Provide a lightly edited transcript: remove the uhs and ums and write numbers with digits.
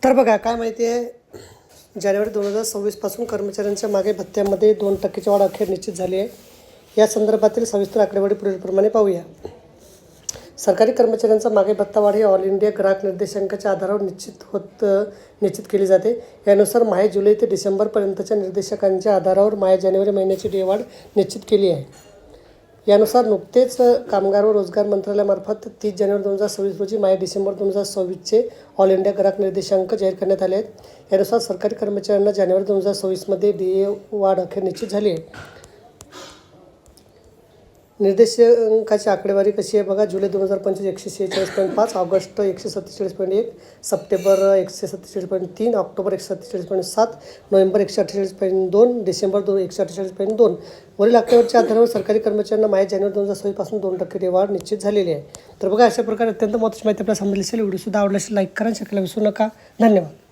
तर बघा काय माहिती आहे, जानेवारी 2026 पासून कर्मचाऱ्यांच्या मागे भत्त्यामध्ये 2%ची वाढ अखेर निश्चित झाली आहे. या संदर्भातील सविस्तर आकडेवारी पुढीलप्रमाणे पाहूया. सरकारी कर्मचाऱ्यांचा मागे भत्ता वाढ ही ऑल इंडिया ग्राहक निर्देशांकाच्या आधारावर निश्चित केली जाते. यानुसार माहे जुलै ते डिसेंबरपर्यंतच्या निर्देशांकांच्या आधारावर माहे जानेवारी महिन्याची डी वाढ निश्चित केली आहे. यानुसार नुकतेच कामगार व रोजगार मंत्रालयामार्फत 30 जानेवारी 2026 रोजी माहे डिसेंबर 2026चे ऑल इंडिया ग्राहक निर्देशांक जाहीर करण्यात आले आहेत. यानुसार सरकारी कर्मचाऱ्यांना जानेवारी 2026मध्ये DA वाढ अखेर निश्चित झाली आहे. निर्देशांकाची आकडेवारी कशी आहे बघा. जुलै 2025 146.5, August 147.1, September 147.3, October 147.7, November 148.2, December 148.2. वरील आकडेवारीच्या आधारावर सरकारी कर्मचाऱ्यांना माहे जानेवारी 2026 पासून 2% वाढ निश्चित झालेली आहे. तर बघा, अशा प्रकारे अत्यंत महत्त्वाची माहिती आपल्याला समजली असेल. व्हिडिओ सुद्धा आवडला असेल लाईक करा, शेअर करायला विसरू नका. धन्यवाद.